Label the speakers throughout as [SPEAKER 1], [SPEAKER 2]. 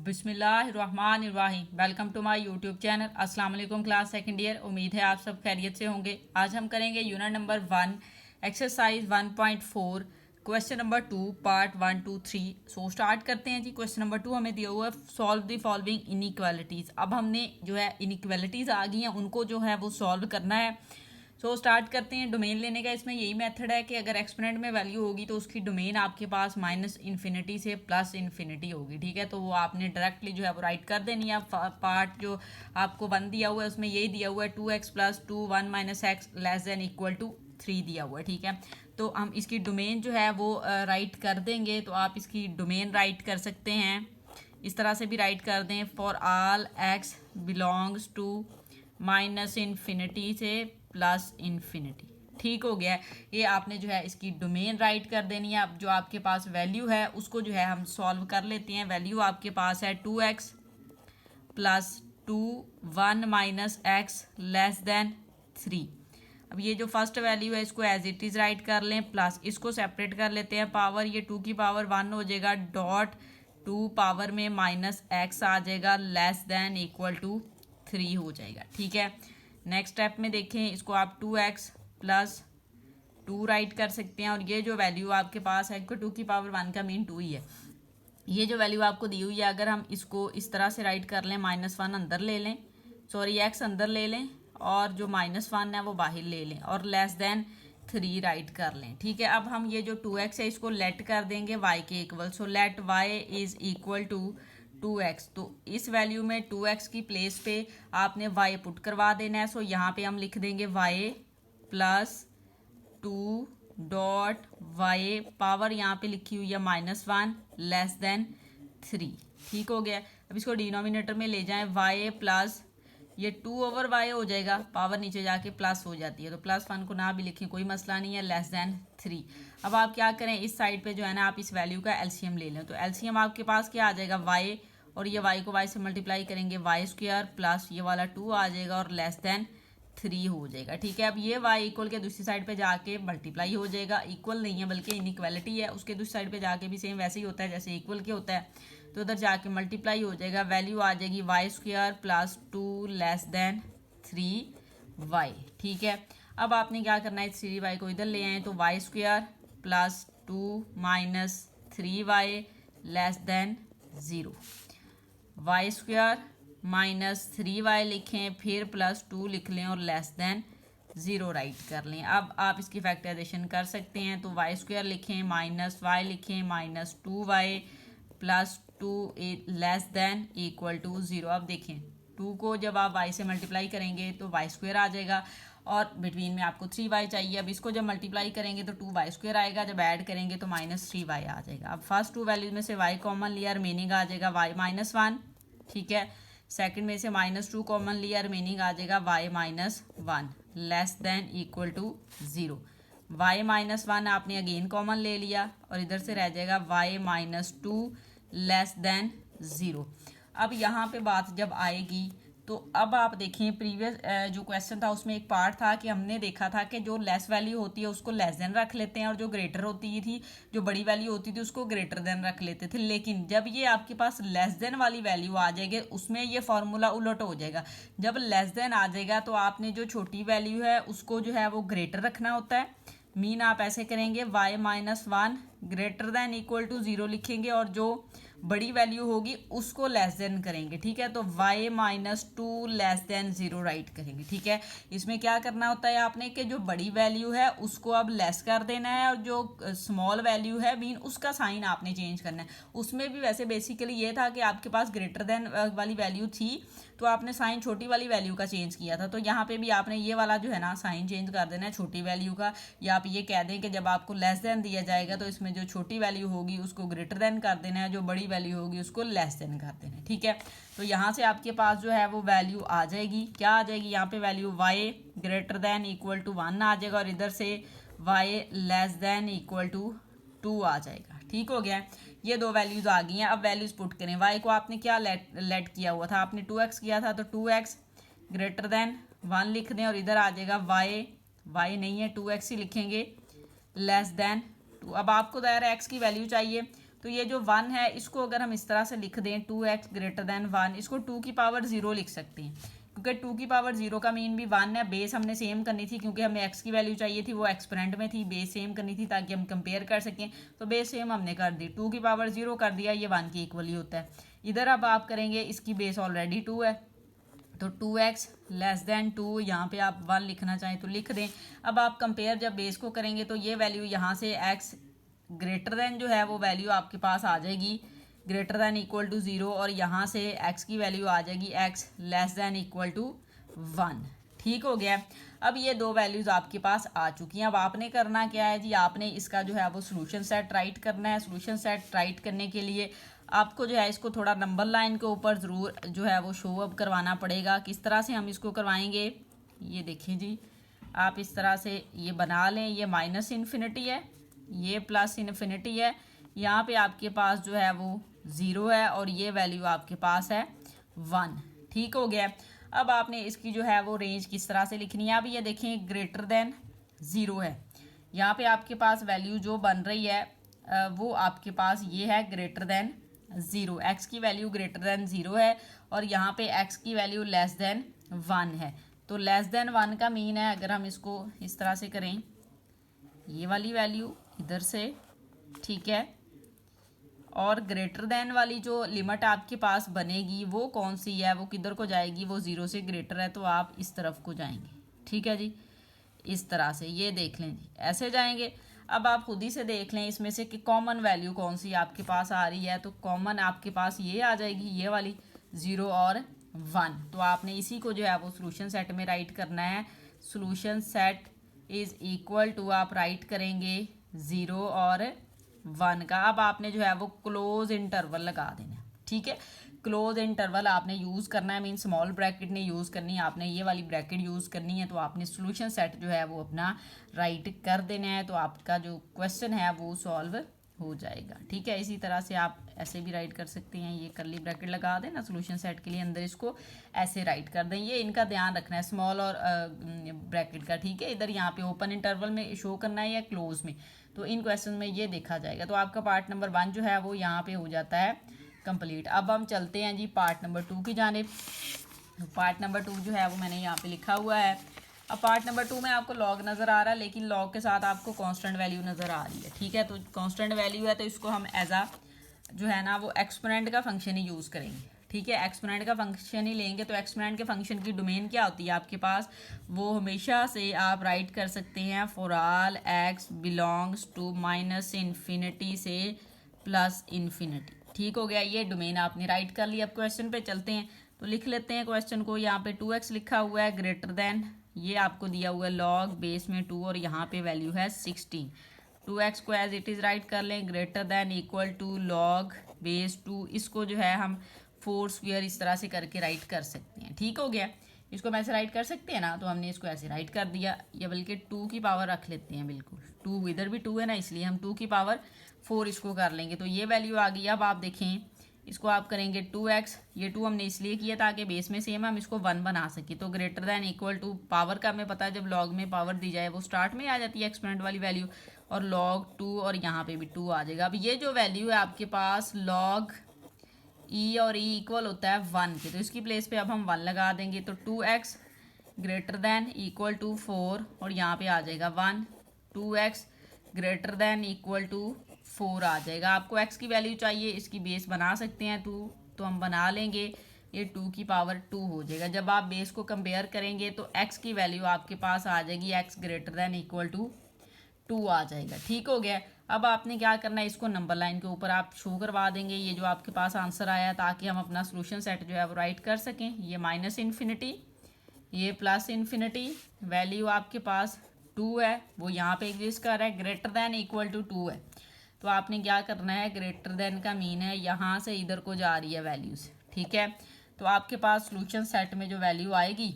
[SPEAKER 1] बिस्मिल्लाहिर्रहमानिर्रहीम। Welcome to my YouTube channel. अस्सलाम वालेकुम क्लास सेकंड ईयर। उम्मीद है आप सब खैरियत से होंगे। आज हम करेंगे unit number 1 exercise 1.4 question number 2 part 1 2 3। So start करते हैं जी। क्वेश्चन नंबर 2 हमें दिया हुआ है सॉल्व द फॉलोइंग इनइक्वालिटीज़। अब हमने जो है इनइक्वालिटीज़ आ गई हैं उनको जो है वो सॉल्व करना है। सो स्टार्ट करते हैं। डोमेन लेने का इसमें यही मेथड है कि अगर एक्सपोनेंट में वैल्यू होगी तो उसकी डोमेन आपके पास माइनस इन्फिनिटी से प्लस इन्फिनिटी होगी। ठीक है, तो वो आपने डायरेक्टली जो है वो राइट कर देनी है। पार्ट जो आपको 1 दिया हुआ है उसमें यही दिया हुआ है 2x plus 2 1 minus X less than equal to 3 दिया हुआ है। ठीक है, तो हम इसकी डोमेन जो है वो राइट कर देंगे। तो आप इसकी डोमेन राइट कर सकते हैं, इस तरह से भी राइट कर दें। For all X belongs to minus infinity से प्लस इन्फिनिटी। ठीक हो गया। ये आपने जो है इसकी डोमेन राइट कर देनी है। अब जो आपके पास वैल्यू है उसको जो है हम सॉल्व कर लेते हैं। वैल्यू आपके पास है 2x plus 2 1 minus X less then 3। अब ये जो फर्स्ट वैल्यू है इसको एज इट इज़ राइट कर लें, प्लस इसको सेपरेट कर लेते हैं। पावर ये 2 की पावर 1 हो जाएगा, डॉट 2 पावर में माइनस एक्स आ जाएगा लेस देन इक्वल टू 3 हो जाएगा। ठीक है, नेक्स्ट स्टेप में देखें, इसको आप 2x प्लस 2 राइट कर सकते हैं। और ये जो वैल्यू आपके पास है 2 की पावर 1 का मीन 2 ही है। ये जो वैल्यू आपको दी हुई है अगर हम इसको इस तरह से राइट कर लें, -1 अंदर ले लें, सॉरी x अंदर ले लें और जो -1 है वो बाहर ले लें और लेस देन 3 राइट कर लें। ठीक है, अब हम ये जो 2x है इसको लेट कर देंगे y के इक्वल। So let y is equal to 2x। तो इस वैल्यू में 2x की प्लेस पे आपने y पुट करवा देना है। सो यहाँ पे हम लिख देंगे y plus 2 dot y power यहाँ पे लिखी हुई है -1 लेस देन 3। ठीक हो गया। अब इसको डिनोमिनेटर में ले जाएं, y प्लस ये 2 ओवर y हो जाएगा, पावर नीचे जाके प्लस हो जाती है तो +1 को ना भी लिखें कोई मसला नहीं है, लेस देन 3। अब आप क्या करें, इस साइड पे जो है ना आप इस वैल्यू का एलसीएम ले लें। तो एलसीएम आपके पास क्या आ जाएगा, y और ये y को y से मल्टीप्लाई करेंगे, वाई स्क्वायर प्लस ये वाला 2 आ जाएगा और लेस देन 3 हो जाएगा। ठीक है, अब ये y इक्वल के दूसरी साइड पे जाके मल्टीप्लाई हो जाएगा। इक्वल नहीं है बल्कि इनइक्वालिटी है, उसके दूसरी साइड पे जाके भी सेम वैसे ही होता है जैसे इक्वल के होता है। तो उधर जाके मल्टीप्लाई हो जाएगा, वैल्यू आ जाएगी Y square plus 2 less than 3y। ठीक है, अब आपने क्या करना है, 3y को इधर ले आए तो Y square plus 2 minus 3y less than 0। Y square minus 3y लिखें, फिर प्लस 2 लिख लें और लेस देन 0 राइट कर लें। अब आप इसकी फैक्टराइजेशन कर सकते हैं। तो वाई स्क्वायर लिखें, माइनस y लिखें, minus 2y plus 2 less than equal to 0। अब देखें 2 को जब आप y से मल्टीप्लाई करेंगे तो वाई स्क्वायर आ जाएगा और बिटवीन में आपको 3y चाहिए। अब इसको जब मल्टीप्लाई करेंगे तो 2y स्क्वायर आएगा, जब ऐड करेंगे तो -3y आ जाएगा। अब फर्स्ट 2 वैल्यूज में से y कॉमन लिया, रिमेनिंग आ जाएगा y -1। ठीक है, सेकंड में से -2 कॉमन लिया, रिमेनिंग आ जाएगा y -1 less than equal to 0। y -1 आपने अगेन कॉमन ले लिया और इधर से रह जाएगा y -2 लेस देन 0। अब यहाँ पे बात जब आएगी तो अब आप देखें प्रीवियस जो क्वेश्चन था उसमें एक पार्ट था कि हमने देखा था कि जो लेस वैल्यू होती है उसको लेस देन रख लेते हैं और जो ग्रेटर होती थी, जो बड़ी वैल्यू होती थी उसको ग्रेटर देन रख लेते थे। लेकिन जब ये आपके पास लेस देन वाली वैल्यू आ जाएगी उसमें ये फॉर्मूला उलट हो जाएगा। जब लेस देन आ जाएगा तो आपने जो छोटी वैल्यू है उसको जो है वो ग्रेटर रखना होता है। मीन आप ऐसे करेंगे y -1 greater than equal to 0 लिखेंगे और जो बड़ी वैल्यू होगी उसको लेस देन करेंगे। ठीक है, तो y -2 लेस देन 0 राइट करेंगे। ठीक है, इसमें क्या करना होता है आपने कि जो बड़ी वैल्यू है उसको अब लेस कर देना है और जो स्मॉल वैल्यू है मीन उसका साइन आपने चेंज करना है। उसमें भी वैसे बेसिकली ये था कि आपके पास ग्रेटर देन वाली वैल्यू थी तो आपने साइन छोटी वाली वैल्यू का चेंज किया था। तो यहाँ पे भी आपने ये वाला जो है ना साइन चेंज कर देना है छोटी वैल्यू का, या आप ये कह दें कि जब आपको लेस देन दिया जाएगा तो इसमें जो छोटी वैल्यू होगी उसको ग्रेटर देन कर देना है, जो बड़ी वैल्यू होगी उसको लेस देन कर देना है। ठीक है, तो यहाँ से आपके पास जो है वो वैल्यू आ जाएगी, क्या आ जाएगी, यहाँ पे value y greater than equal to 1 आ जाएगा और इधर से y less than equal to 2 आ जाएगा। ठीक हो गया, ये दो वैल्यूज आ गई हैं। अब वैल्यूज पुट करें, y को आपने क्या लेट किया हुआ था, आपने 2x किया था तो 2x ग्रेटर देन 1 लिख दें और इधर आ जाएगा y नहीं है 2x ही लिखेंगे लेस देन 2। अब आपको दायरा x की वैल्यू चाहिए तो ये जो 1 है इसको अगर हम इस तरह से लिख दें 2x ग्रेटर देन 1, इसको 2 की पावर 0 लिख सकते हैं, क्योंकि 2 की पावर 0 का मीन भी 1 है। बेस हमने सेम करनी थी क्योंकि हमें x की वैल्यू चाहिए थी, वो एक्सपोनेंट में थी, बेस सेम करनी थी ताकि हम कंपेयर कर सकें। तो बेस सेम हमने कर दी, 2 की पावर 0 कर दिया, ये 1 की इक्वल ही होता है। इधर अब आप करेंगे, इसकी बेस ऑलरेडी 2 है तो 2x लेस देन 2, यहाँ पे आप 1 लिखना चाहें तो लिख दें। अब आप कंपेयर जब बेस को करेंगे तो ये वैल्यू यहाँ से x ग्रेटर देन जो है वो वैल्यू आपके पास आ जाएगी ग्रेटर देन इक्वल टू 0, और यहाँ से x की वैल्यू आ जाएगी x less than equal to 1। ठीक हो गया। अब ये दो वैल्यूज़ आपके पास आ चुकी हैं। अब आपने करना क्या है जी, आपने इसका जो है वो सोल्यूशन सेट राइट करना है। सोल्यूशन सेट राइट करने के लिए आपको जो है इसको थोड़ा नंबर लाइन के ऊपर ज़रूर जो है वो शो अप करवाना पड़ेगा। किस तरह से हम इसको करवाएंगे, ये देखिए जी, आप इस तरह से ये बना लें। ये माइनस इन्फिनिटी है, ये प्लस इन्फिनिटी है, यहाँ पे आपके पास जो है वो 0 है और ये वैल्यू आपके पास है 1। ठीक हो गया। अब आपने इसकी जो है वो रेंज किस तरह से लिखनी है। अब ये देखें ग्रेटर देन 0 है, यहाँ पे आपके पास वैल्यू जो बन रही है वो आपके पास ये है ग्रेटर देन 0। एक्स की वैल्यू ग्रेटर देन 0 है और यहाँ पे एक्स की वैल्यू लेस देन 1 है। तो लेस देन 1 का मीन है, अगर हम इसको इस तरह से करें, ये वाली वैल्यू इधर से, ठीक है, और ग्रेटर देन वाली जो लिमिट आपके पास बनेगी वो कौन सी है, वो किधर को जाएगी, वो 0 से ग्रेटर है तो आप इस तरफ को जाएंगे। ठीक है जी, इस तरह से ये देख लें जी, ऐसे जाएंगे। अब आप खुद ही से देख लें इसमें से कि कॉमन वैल्यू कौन सी आपके पास आ रही है। तो कॉमन आपके पास ये आ जाएगी, ये वाली 0 और 1। तो आपने इसी को जो है वो सोल्यूशन सेट में राइट करना है। Solution set is equal to, आप राइट करेंगे 0 और 1 का। अब आपने जो है वो क्लोज इंटरवल लगा देना। ठीक है, क्लोज इंटरवल आपने यूज़ करना है, मीन स्मॉल ब्रैकेट नहीं यूज़ करनी है, आपने ये वाली ब्रैकेट यूज़ करनी है। तो आपने सोल्यूशन सेट जो है वो अपना राइट कर देना है, तो आपका जो क्वेश्चन है वो सॉल्व हो जाएगा। ठीक है, इसी तरह से आप ऐसे भी राइट कर सकते हैं, ये कर्ली ब्रैकेट लगा देना सोल्यूशन सेट के लिए, अंदर इसको ऐसे राइट कर दें। ये इनका ध्यान रखना है, स्मॉल और ब्रैकेट का। ठीक है, इधर यहाँ पे ओपन इंटरवल में शो करना है या क्लोज में, तो इन क्वेश्चन में ये देखा जाएगा। तो आपका पार्ट नंबर 1 जो है वो यहाँ पे हो जाता है कंप्लीट। अब हम चलते हैं जी पार्ट नंबर 2 की जानिब। पार्ट नंबर 2 जो है वो मैंने यहाँ पे लिखा हुआ है। अब पार्ट नंबर 2 में आपको लॉग नज़र आ रहा है, लेकिन लॉग के साथ आपको कांस्टेंट वैल्यू नज़र आ रही है। ठीक है, तो कांस्टेंट वैल्यू है तो इसको हम एज आ जो है ना वो एक्सपोनेंट का फंक्शन ही यूज़ करेंगे। ठीक है, एक्सपोनेंट का फंक्शन ही लेंगे। तो एक्सपोनेंट के फंक्शन की डोमेन क्या होती है आपके पास, वो हमेशा से आप राइट कर सकते हैं for all X belongs to minus infinity से प्लस इन्फिनिटी। ठीक हो गया, ये डोमेन आपने राइट कर लिया। अब क्वेश्चन पे चलते हैं, तो लिख लेते हैं क्वेश्चन को। यहाँ पे 2x लिखा हुआ है ग्रेटर देन, ये आपको दिया हुआ है लॉग बेस में 2 और यहाँ पे वैल्यू है 16। 2x को एज इट इज़ राइट कर लें, greater than equal to log base 2। इसको जो है हम 4 स्क्वायर इस तरह से करके राइट कर सकते हैं। ठीक हो गया, इसको हम ऐसे राइट कर सकते हैं ना, तो हमने इसको ऐसे राइट कर दिया, या बल्कि 2 की पावर रख लेते हैं। बिल्कुल 2, इधर भी 2 है ना, इसलिए हम 2 की पावर 4 इसको कर लेंगे। तो ये वैल्यू आ गई। अब आप देखें, इसको आप करेंगे 2x, ये 2 हमने इसलिए किया ताकि बेस में सेम हम इसको 1 बना सके। तो greater than equal to, power का हमें पता है जब लॉग में पावर दी जाए वो स्टार्ट में आ जाती है एक्सपोनेंट वाली वैल्यू, और लॉग 2 और यहाँ पे भी 2 आ जाएगा। अब ये जो वैल्यू है आपके पास लॉग ई और ई इक्वल होता है 1 के, तो इसकी प्लेस पे अब हम 1 लगा देंगे। तो 2x greater than equal to 4 और यहाँ पे आ जाएगा 1। 2x greater than equal to 4 आ जाएगा। आपको x की वैल्यू चाहिए, इसकी बेस बना सकते हैं 2, तो हम बना लेंगे, ये 2 की पावर 2 हो जाएगा। जब आप बेस को कंपेयर करेंगे तो x की वैल्यू आपके पास आ जाएगी, x greater than equal to 2 आ जाएगा। ठीक हो गया। अब आपने क्या करना है, इसको नंबर लाइन के ऊपर आप शो करवा देंगे ये जो आपके पास आंसर आया, ताकि हम अपना सोल्यूशन सेट जो है वो राइट कर सकें। ये माइनस इन्फिनिटी, ये प्लस इन्फिनिटी, वैल्यू आपके पास 2 है, वो यहाँ पे एग्जिस्ट कर रहा है, ग्रेटर देन इक्वल टू 2 है। तो आपने क्या करना है, ग्रेटर देन का मीन है यहाँ से इधर को जा रही है वैल्यूज़। ठीक है, तो आपके पास सोल्यूशन सेट में जो वैल्यू आएगी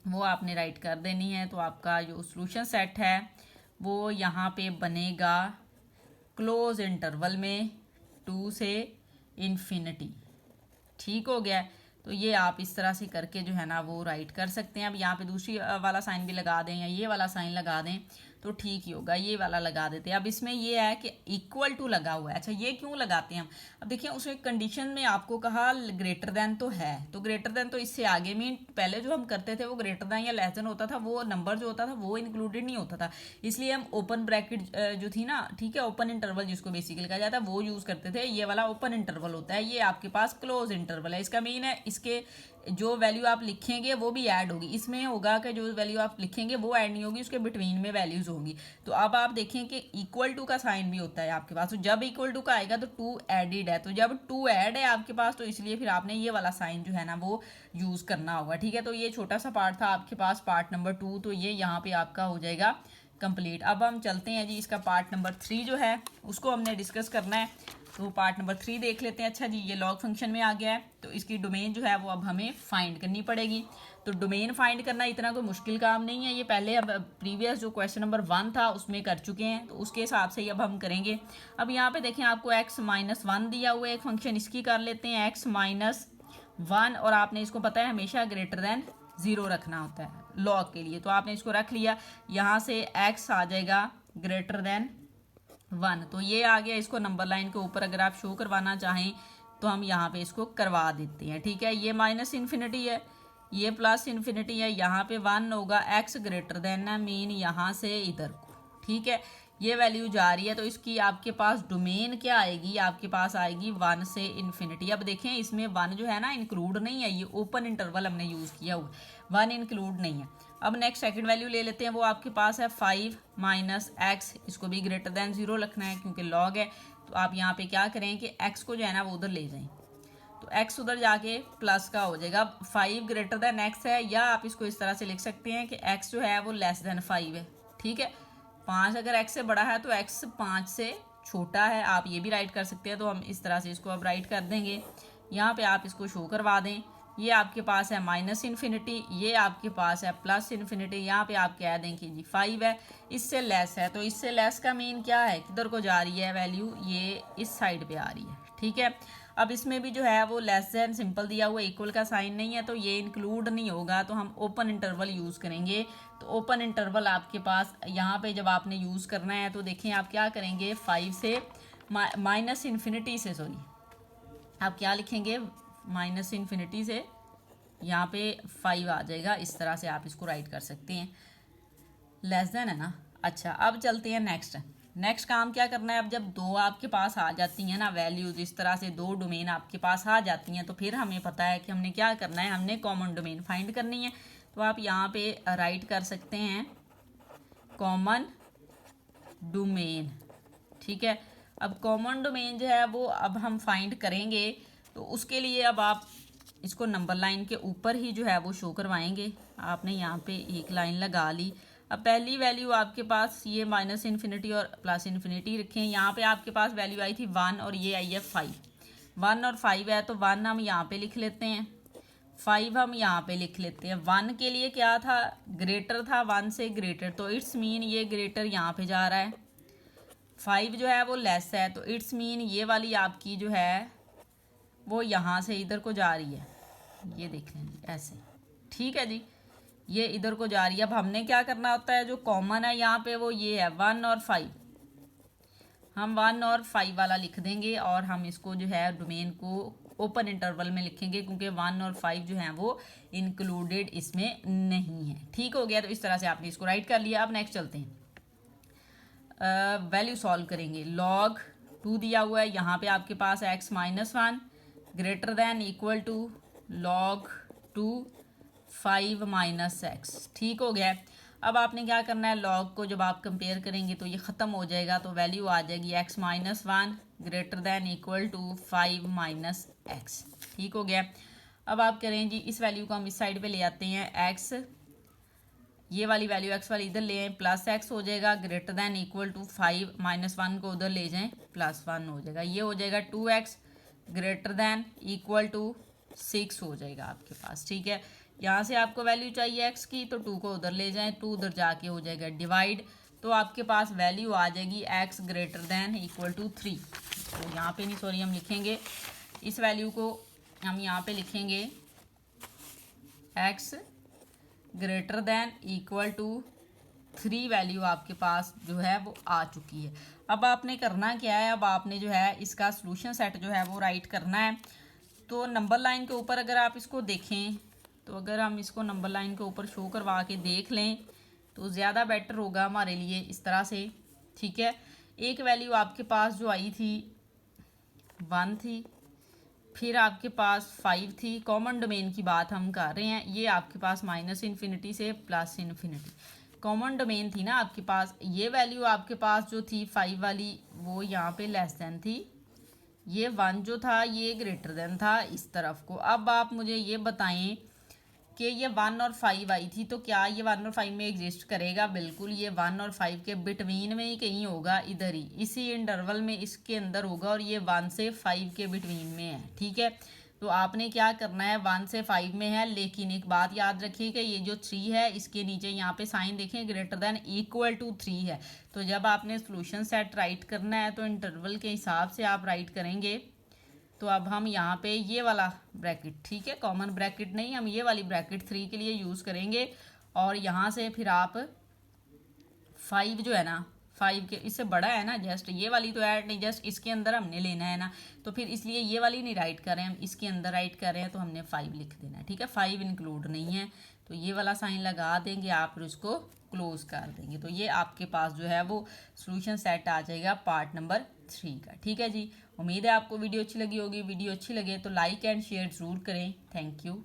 [SPEAKER 1] वो आपने राइट कर देनी है। तो आपका जो सोल्यूशन सेट है वो यहाँ पे बनेगा क्लोज इंटरवल में 2 से इन्फिनिटी। ठीक हो गया, तो ये आप इस तरह से करके जो है ना वो राइट कर सकते हैं। अब यहाँ पे दूसरी वाला साइन भी लगा दें या ये वाला साइन लगा दें, तो ठीक ही होगा, ये वाला लगा देते हैं। अब इसमें ये है कि इक्वल टू लगा हुआ है। अच्छा, ये क्यों लगाते हैं हम? अब देखिए उसमें कंडीशन में आपको कहा ग्रेटर देन तो है, तो ग्रेटर देन तो इससे आगे मीन पहले जो हम करते थे वो ग्रेटर देन या लेस देन होता था, वो नंबर जो होता था वो इंक्लूडेड नहीं होता था, इसलिए हम ओपन ब्रैकेट जो थी ना, ठीक है, ओपन इंटरवल जिसको बेसिकली कहा जाता है वो यूज़ करते थे। ये वाला ओपन इंटरवल होता है, ये आपके पास क्लोज इंटरवल है। इसका मीन है इसके जो वैल्यू आप लिखेंगे वो भी ऐड होगी, इसमें होगा कि जो वैल्यू आप लिखेंगे वो ऐड नहीं होगी, उसके बिटवीन में वैल्यूज होंगी। तो अब आप देखें कि इक्वल टू का साइन भी होता है आपके पास, तो जब इक्वल टू का आएगा तो टू एडिड है, तो जब टू ऐड है आपके पास तो इसलिए फिर आपने ये वाला साइन जो है ना वो यूज़ करना होगा, ठीक है। तो ये छोटा सा पार्ट था आपके पास, पार्ट नंबर 2, तो ये यहाँ पे आपका हो जाएगा कंप्लीट। अब हम चलते हैं जी, इसका पार्ट नंबर 3 जो है उसको हमने डिस्कस करना है, तो पार्ट नंबर 3 देख लेते हैं। अच्छा जी, ये लॉग फंक्शन में आ गया है, तो इसकी डोमेन जो है वो अब हमें फाइंड करनी पड़ेगी। तो डोमेन फाइंड करना इतना कोई मुश्किल काम नहीं है, ये पहले अब प्रीवियस जो क्वेश्चन नंबर 1 था उसमें कर चुके हैं, तो उसके हिसाब से ही अब हम करेंगे। अब यहाँ पे देखें आपको x-1 दिया हुआ है एक फंक्शन, इसकी कर लेते हैं x-1, और आपने इसको पता है हमेशा ग्रेटर देन 0 रखना होता है लॉग के लिए, तो आपने इसको रख लिया। यहाँ से x आ जाएगा ग्रेटर देन 1, तो ये आ गया। इसको नंबर लाइन के ऊपर अगर आप शो करवाना चाहें तो हम यहाँ पे इसको करवा देते हैं, ठीक है। ये माइनस इन्फिनिटी है, ये प्लस इन्फिनिटी है, यहाँ पे 1 होगा, x ग्रेटर देन है, मीन यहाँ से इधर को, ठीक है। ये वैल्यू जा रही है, तो इसकी आपके पास डोमेन क्या आएगी, आपके पास आएगी 1 से इन्फिनिटी। अब देखें इसमें 1 जो है ना इंक्लूड नहीं है, ये ओपन इंटरवल हमने यूज़ किया हुआ, 1 इंक्लूड नहीं है। अब नेक्स्ट सेकंड वैल्यू ले लेते हैं, वो आपके पास है 5 माइनस एक्स, इसको भी ग्रेटर देन 0 रखना है क्योंकि लॉग है। तो आप यहाँ पे क्या करें कि x को जो है ना वो उधर ले जाएं, तो x उधर जाके प्लस का हो जाएगा। 5 ग्रेटर देन x है, या आप इसको इस तरह से लिख सकते हैं कि x जो है वो लेस देन 5 है, ठीक है। 5 अगर x से बड़ा है तो x 5 से छोटा है, आप ये भी राइट कर सकते हैं। तो हम इस तरह से इसको अब राइट कर देंगे, यहाँ पे आप इसको शो करवा दें। ये आपके पास है माइनस इन्फिनिटी, ये आपके पास है प्लस इन्फिनिटी, यहाँ पे आप कह दें कि जी 5 है, इससे लेस है, तो इससे लेस का मीन क्या है, किधर को जा रही है वैल्यू, ये इस साइड पे आ रही है, ठीक है। अब इसमें भी जो है वो लेस देन सिंपल दिया हुआ, इक्वल का साइन नहीं है, तो ये इंक्लूड नहीं होगा, तो हम ओपन इंटरवल यूज़ करेंगे। तो ओपन इंटरवल आपके पास यहाँ पे जब आपने यूज़ करना है तो देखें आप क्या करेंगे, 5 से माइनस इन्फिनिटी से, सॉरी आप क्या लिखेंगे, माइनस इन्फिनिटी से यहाँ पे 5 आ जाएगा, इस तरह से आप इसको राइट कर सकते हैं, लेस देन है ना। अच्छा, अब चलते हैं नेक्स्ट काम क्या करना है। अब जब दो आपके पास आ जाती हैं ना वैल्यूज, इस तरह से दो डोमेन आपके पास आ जाती हैं, तो फिर हमें पता है कि हमने क्या करना है, हमने कॉमन डोमेन फाइंड करनी है। तो आप यहाँ पे राइट कर सकते हैं कॉमन डोमेन, ठीक है। अब कॉमन डोमेन जो है वो अब हम फाइंड करेंगे, तो उसके लिए अब आप इसको नंबर लाइन के ऊपर ही जो है वो शो करवाएंगे। आपने यहाँ पे एक लाइन लगा ली। अब पहली वैल्यू आपके पास ये माइनस इन्फिनिटी और प्लस इन्फिनिटी रखें, यहाँ पे आपके पास वैल्यू आई थी 1 और ये आई है 5, 1 और 5 है, तो 1 हम यहाँ पे लिख लेते हैं, 5 हम यहाँ पे लिख लेते हैं। 1 के लिए क्या था, ग्रेटर था, 1 से ग्रेटर, तो इट्स मीन ये ग्रेटर यहाँ पे जा रहा है। 5 जो है वो लेस है, तो इट्स मीन ये वाली आपकी जो है वो यहाँ से इधर को जा रही है, ये देख लेंगे ऐसे, ठीक है जी, ये इधर को जा रही है। अब हमने क्या करना होता है, जो कॉमन है यहाँ पे वो ये है 1 और 5, हम 1 और 5 वाला लिख देंगे, और हम इसको जो है डोमेन को ओपन इंटरवल में लिखेंगे क्योंकि 1 और 5 जो हैं वो इंक्लूडेड इसमें नहीं है, ठीक हो गया। तो इस तरह से आपने इसको राइट कर लिया। अब नेक्स्ट चलते हैं, वैल्यू सॉल्व करेंगे। लॉग 2 दिया हुआ है, यहाँ पे आपके पास है x-1 greater than equal to log 2 5 minus X, ठीक हो गया। अब आपने क्या करना है, log को जब आप कंपेयर करेंगे तो ये ख़त्म हो जाएगा, तो वैल्यू आ जाएगी x-1 greater than equal to 5 minus X, ठीक हो गया। अब आप करें जी, इस वैल्यू को हम इस साइड पे ले आते हैं, x ये वाली वैल्यू x वाली इधर ले आए, प्लस एक्स हो जाएगा, greater than equal to 5 minus 1 को उधर ले जाएं, प्लस 1 हो जाएगा, ये हो जाएगा 2x greater than equal to 6 हो जाएगा आपके पास, ठीक है। यहाँ से आपको वैल्यू चाहिए x की, तो 2 को उधर ले जाएं, 2 उधर जाके हो जाएगा डिवाइड, तो आपके पास वैल्यू आ जाएगी x greater than equal to 3। तो यहाँ पे नहीं, सॉरी, हम लिखेंगे इस वैल्यू को, हम यहाँ पे लिखेंगे x greater than equal to 3 value आपके पास जो है वो आ चुकी है। अब आपने करना क्या है, अब आपने जो है इसका सोल्यूशन सेट जो है वो राइट करना है। तो नंबर लाइन के ऊपर अगर आप इसको देखें, तो अगर हम इसको नंबर लाइन के ऊपर शो करवा के देख लें तो ज़्यादा बेटर होगा हमारे लिए इस तरह से। ठीक है, एक वैल्यू आपके पास जो आई थी 1 थी, फिर आपके पास 5 थी। कॉमन डोमेन की बात हम कर रहे हैं, ये आपके पास -इन्फिनिटी से +इन्फिनिटी कॉमन डोमेन थी ना आपके पास। ये वैल्यू आपके पास जो थी 5 वाली वो यहाँ पे लेस देन थी, ये 1 जो था ये ग्रेटर देन था इस तरफ को। अब आप मुझे ये बताएं कि ये 1 और 5 आई थी, तो क्या ये 1 और 5 में एग्जिस्ट करेगा? बिल्कुल, ये 1 और 5 के बिटवीन में ही कहीं होगा, इधर ही इसी इंटरवल में इसके अंदर होगा, और ये 1 से 5 के बिटवीन में है। ठीक है, तो आपने क्या करना है, 1 से 5 में है, लेकिन एक बात याद रखिए कि ये जो 3 है इसके नीचे यहाँ पे साइन देखें ग्रेटर देन इक्वल टू 3 है। तो जब आपने सोल्यूशन सेट राइट करना है तो इंटरवल के हिसाब से आप राइट करेंगे। तो अब हम यहाँ पे ये वाला ब्रैकेट, ठीक है, कॉमन ब्रैकेट नहीं, हम ये वाली ब्रैकेट 3 के लिए यूज़ करेंगे। और यहाँ से फिर आप 5 जो है ना, 5 के इससे बड़ा है ना, जस्ट ये वाली तो ऐड नहीं, जस्ट इसके अंदर हमने लेना है ना, तो फिर इसलिए ये वाली नहीं राइट कर रहे हैं, हम इसके अंदर राइट कर रहे हैं, तो हमने 5 लिख देना है। ठीक है, 5 इंक्लूड नहीं है, तो ये वाला साइन लगा देंगे आप, फिर उसको क्लोज कर देंगे। तो ये आपके पास जो है वो सोल्यूशन सेट आ जाएगा पार्ट नंबर 3 का। ठीक है जी, उम्मीद है आपको वीडियो अच्छी लगी होगी। वीडियो अच्छी लगे तो लाइक एंड शेयर ज़रूर करें। Thank you.